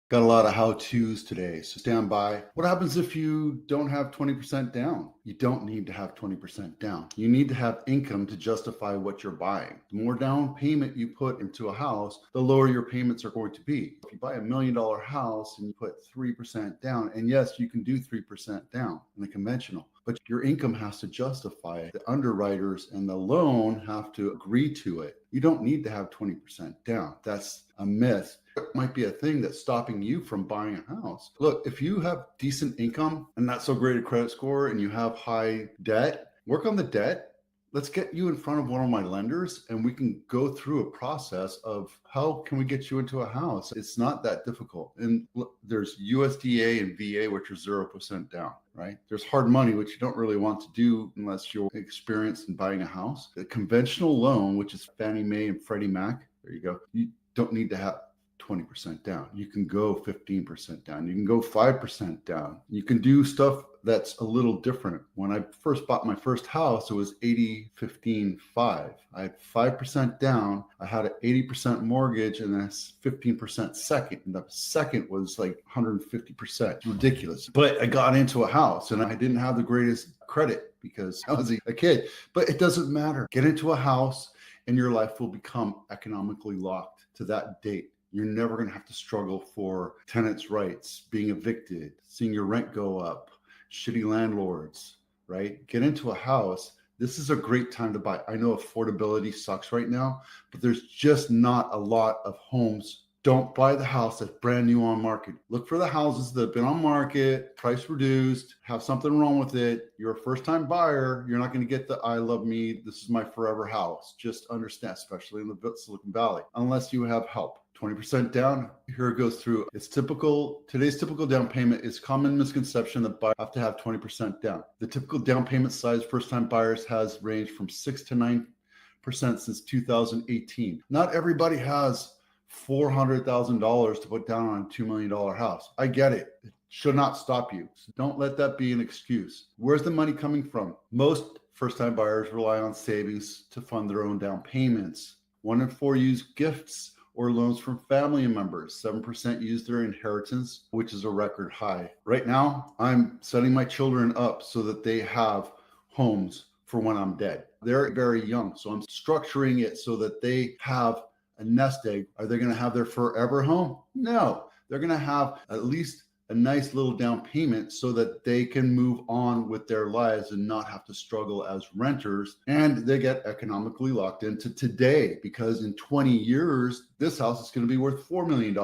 Got a lot of how-tos today, so stand by. What happens if you don't have 20% down? You don't need to have 20% down. You need to have income to justify what you're buying. The more down payment you put into a house, the lower your payments are going to be. If you buy $1 million house and you put 3% down, and yes, you can do 3% down in the conventional, but your income has to justify it. The underwriters and the loan have to agree to it. You don't need to have 20% down. That's a myth. It might be a thing that's stopping you from buying a house. Look, if you have decent income and not so great a credit score and you have high debt, work on the debt. Let's get you in front of one of my lenders and we can go through a process of how can we get you into a house. It's not that difficult. And look, there's USDA and VA, which are 0% down, right? There's hard money, which you don't really want to do unless you're experienced in buying a house. The conventional loan, which is Fannie Mae and Freddie Mac, there you go. You don't need to have 20% down. You can go 15% down. You can go 5% down. You can do stuff that's a little different. When I first bought my first house, it was 80, 15, 5. I had 5% down. I had an 80% mortgage and then 15% second. And the second was like 150%. Ridiculous. But I got into a house and I didn't have the greatest credit because I was a kid. But it doesn't matter. Get into a house and your life will become economically locked to that date. You're never going to have to struggle for tenants' rights, being evicted, seeing your rent go up, shitty landlords, right? Get into a house. This is a great time to buy. I know affordability sucks right now, but there's just not a lot of homes. Don't buy the house that's brand new on market. Look for the houses that have been on market, price reduced, have something wrong with it. You're a first-time buyer. You're not going to get the I love me, this is my forever house. Just understand, especially in the Silicon Valley, unless you have help. 20% down, here it goes through. It's typical, today's typical down payment is common misconception that buyers have to have 20% down. The typical down payment size first-time buyers has ranged from 6 to 9% since 2018. Not everybody has $400,000 to put down on a $2 million house. I get it. It should not stop you. So don't let that be an excuse. Where's the money coming from? Most first-time buyers rely on savings to fund their own down payments. 1 in 4 use gifts or loans from family members. 7% use their inheritance, which is a record high. Right now, I'm setting my children up so that they have homes for when I'm dead. They're very young, so I'm structuring it so that they have a nest egg. Are they going to have their forever home? No, they're going to have at least a nice little down payment so that they can move on with their lives and not have to struggle as renters. And they get economically locked into today because in 20 years, this house is going to be worth $4 million.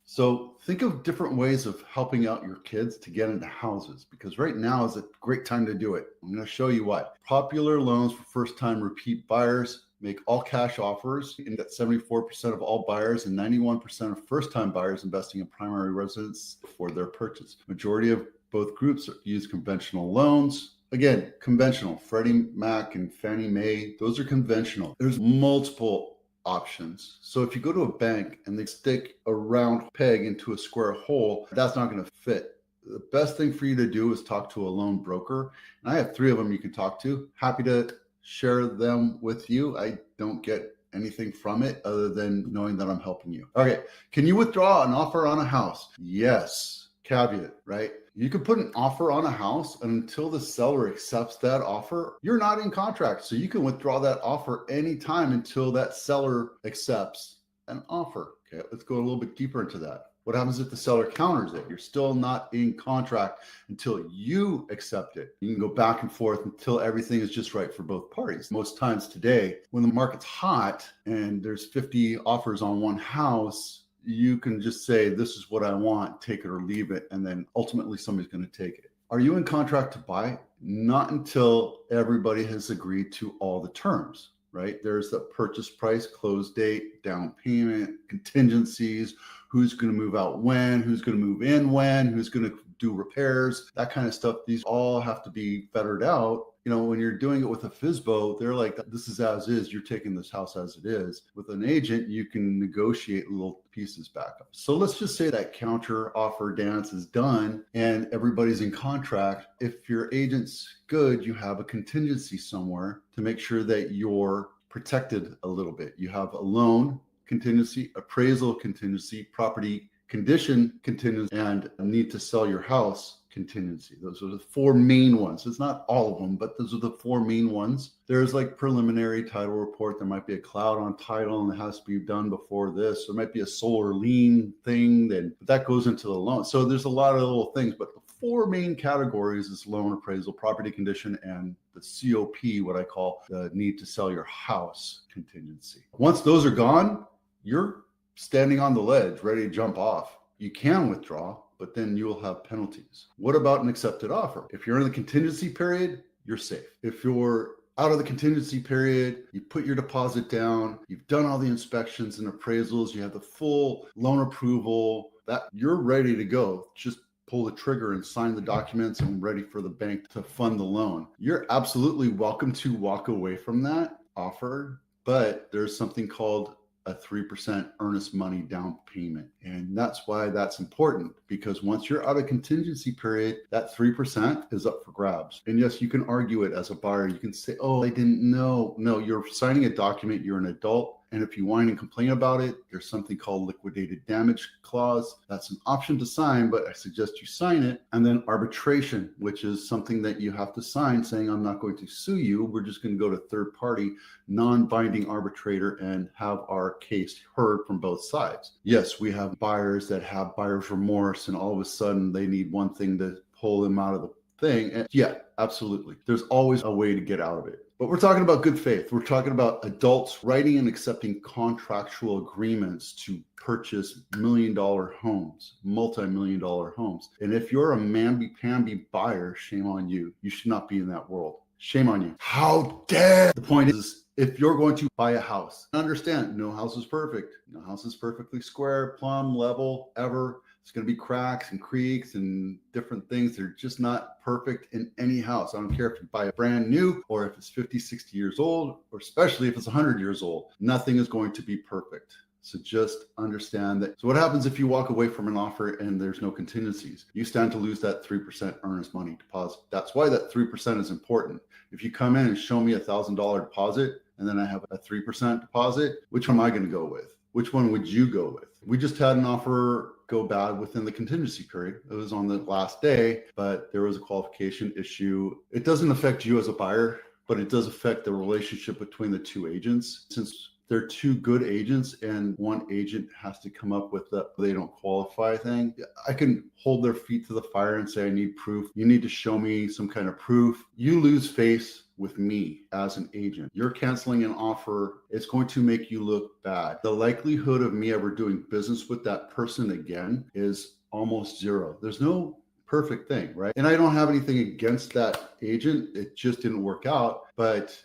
So think of different ways of helping out your kids to get into houses because right now is a great time to do it. I'm going to show you why. Popular loans for first-time repeat buyers. Make all cash offers, and that 74% of all buyers and 91% of first-time buyers investing in primary residence for their purchase. Majority of both groups use conventional loans. Again, conventional, Freddie Mac and Fannie Mae, those are conventional. There's multiple options. So if you go to a bank and they stick a round peg into a square hole, that's not going to fit. The best thing for you to do is talk to a loan broker. And I have 3 of them you can talk to. Happy to share them with you. I don't get anything from it other than knowing that I'm helping you. Okay. Can you withdraw an offer on a house? Yes. Caveat, right? You can put an offer on a house and until the seller accepts that offer, you're not in contract. So you can withdraw that offer anytime until that seller accepts an offer. Okay. Let's go a little bit deeper into that. What happens if the seller counters it? You're still not in contract until you accept it. You can go back and forth until everything is just right for both parties. Most times today, when the market's hot and there's 50 offers on one house, you can just say, this is what I want, take it or leave it. And then ultimately somebody's going to take it. Are you in contract to buy? Not until everybody has agreed to all the terms, right? There's the purchase price, close date, down payment, contingencies, who's going to move out when, who's going to move in when, who's going to do repairs, that kind of stuff. These all have to be fettered out. You know, when you're doing it with a FSBO, they're like, this is as is, you're taking this house as it is. With an agent, you can negotiate little pieces back up. So let's just say that counter offer dance is done and everybody's in contract. If your agent's good, you have a contingency somewhere to make sure that you're protected a little bit. You have a loan contingency, appraisal contingency, property condition contingency, and need to sell your house contingency. Those are the four main ones. It's not all of them, but those are the four main ones. There's like preliminary title report. There might be a cloud on title and it has to be done before this. There might be a solar lien thing, then that goes into the loan. So there's a lot of little things, but the four main categories is loan appraisal, property condition, and the COP, what I call the need to sell your house contingency. Once those are gone, you're standing on the ledge, ready to jump off. You can withdraw, but then you will have penalties. What about an accepted offer? If you're in the contingency period, you're safe. If you're out of the contingency period, you put your deposit down, you've done all the inspections and appraisals, you have the full loan approval, that you're ready to go. Just pull the trigger and sign the documents and ready for the bank to fund the loan. You're absolutely welcome to walk away from that offer, but there's something called a 3% earnest money down payment. And that's why that's important, because once you're out of contingency period, that 3% is up for grabs. And yes, you can argue it as a buyer. You can say, oh, I didn't know. No, you're signing a document. You're an adult. And if you whine and complain about it, there's something called liquidated damage clause. That's an option to sign, but I suggest you sign it. And then arbitration, which is something that you have to sign saying, I'm not going to sue you. We're just going to go to third party, non-binding arbitrator and have our case heard from both sides. Yes, we have buyers that have buyer's remorse and all of a sudden they need one thing to pull them out of the thing. And yeah, absolutely. There's always a way to get out of it. But we're talking about good faith. We're talking about adults writing and accepting contractual agreements to purchase million-dollar homes, multi-million-dollar homes. And if you're a mamby-pamby buyer, shame on you. You should not be in that world. Shame on you. How dare! The point is, if you're going to buy a house, understand, no house is perfect. No house is perfectly square, plumb, level, ever. It's going to be cracks and creaks and different things. They're just not perfect in any house. I don't care if you buy a brand new or if it's 50, 60 years old, or especially if it's 100 years old. Nothing is going to be perfect. So just understand that. So what happens if you walk away from an offer and there's no contingencies? You stand to lose that 3% earnest money deposit. That's why that 3% is important. If you come in and show me $1,000 deposit and then I have a 3% deposit, which one am I going to go with? Which one would you go with? We just had an offer go bad within the contingency period. It was on the last day, but there was a qualification issue. It doesn't affect you as a buyer, but it does affect the relationship between the two agents. Since they're two good agents and one agent has to come up with the they don't qualify thing, I can hold their feet to the fire and say, I need proof. You need to show me some kind of proof. You lose face with me as an agent. You're canceling an offer. It's going to make you look bad. The likelihood of me ever doing business with that person again is almost zero. There's no perfect thing, right? And I don't have anything against that agent. It just didn't work out, but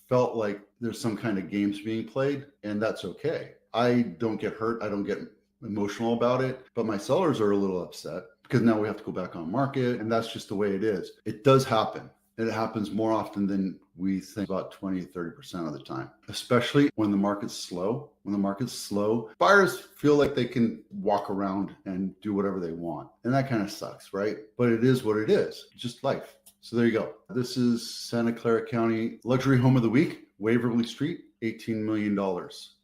felt like there's some kind of games being played, and that's okay. I don't get hurt. I don't get emotional about it, but my sellers are a little upset because now we have to go back on market, and that's just the way it is. It does happen. It happens more often than we think, about 20, 30% of the time, especially when the market's slow. When the market's slow, buyers feel like they can walk around and do whatever they want. And that kind of sucks, right? But it is what it is, just life. So there you go. This is Santa Clara County Luxury Home of the Week, Waverly Street, $18 million.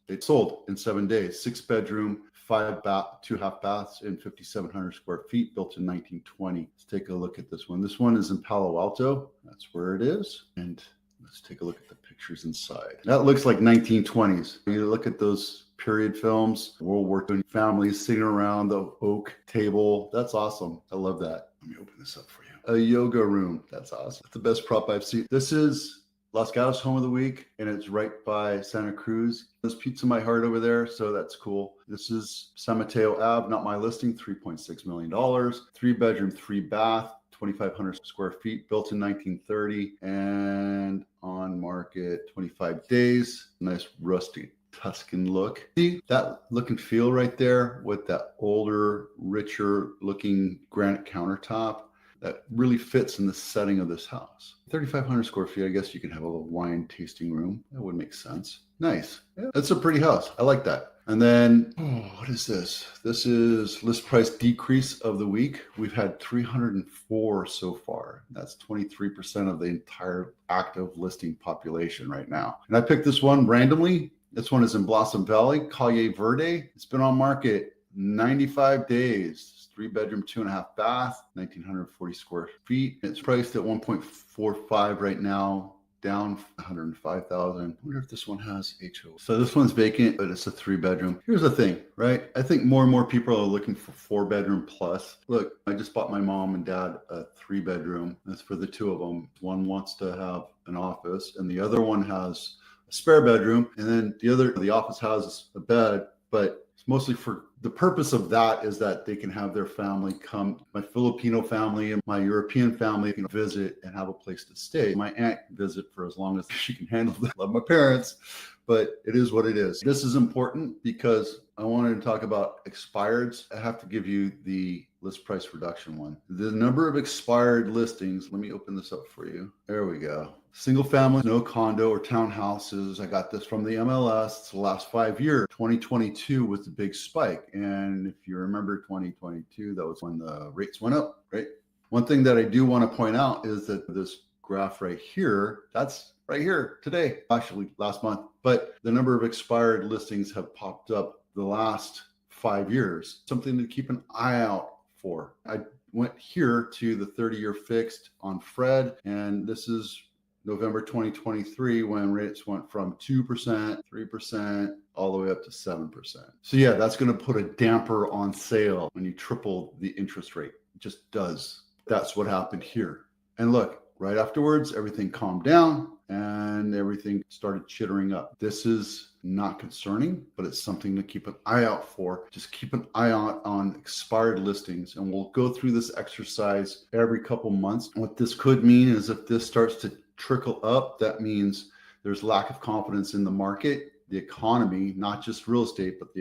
It sold in 7 days, 6-bedroom, 2 half baths, and 5,700 square feet, built in 1920. Let's take a look at this one. This one is in Palo Alto. That's where it is. And let's take a look at the pictures inside. That looks like 1920s. You look at those period films, World War II, families sitting around the oak table. That's awesome. I love that. Let me open this up for you. A yoga room. That's awesome. That's the best prop I've seen. This is Los Gatos Home of the Week, and it's right by Santa Cruz. There's Pizza My Heart over there, so that's cool. This is San Mateo Ave, not my listing, $3.6 million. 3-bedroom, 3-bath, 2,500 square feet, built in 1930, and on market 25 days. Nice rusty Tuscan look. See that look and feel right there with that older, richer looking granite countertop? That really fits in the setting of this house. 3,500 square feet, I guess you could have a little wine tasting room. That would make sense. Nice. Yeah, that's a pretty house. I like that. And then, what is this? This is list price decrease of the week. We've had 304 so far. That's 23% of the entire active listing population right now. And I picked this one randomly. This one is in Blossom Valley, Calle Verde. It's been on market 95 days, 3-bedroom, 2.5 bath, 1,940 square feet. It's priced at 1.45 right now, down 105,000. I wonder if this one has HO. So this one's vacant, but it's a 3-bedroom. Here's the thing, right? I think more and more people are looking for 4-bedroom plus. Look, I just bought my mom and dad a 3-bedroom. That's for the two of them. One wants to have an office and the other one has a spare bedroom. And then the office has a bed, but it's mostly for the purpose of that is that they can have their family come, my Filipino family and my European family can visit and have a place to stay. My aunt can visit for as long as she can handle it. Love my parents, but it is what it is. This is important because I wanted to talk about expireds. I have to give you the list price reduction one. The number of expired listings, let me open this up for you. There we go. Single family, no condo or townhouses. I got this from the MLS. It's the last 5 years. 2022 was the big spike. And if you remember 2022, that was when the rates went up, right? One thing that I do want to point out is that this graph right here, that's right here today, actually last month, but the number of expired listings have popped up the last 5 years, something to keep an eye out for. I went here to the 30-year fixed on Fred, and this is November 2023 when rates went from 2%, 3%, all the way up to 7%. So yeah, that's going to put a damper on sale when you triple the interest rate. It just does. That's what happened here. And look, right afterwards, everything calmed down and everything started chittering up. This is not concerning, but it's something to keep an eye out for. Just keep an eye out on expired listings, and we'll go through this exercise every couple months. What this could mean is if this starts to trickle up, that means there's lack of confidence in the market, the economy, not just real estate, but the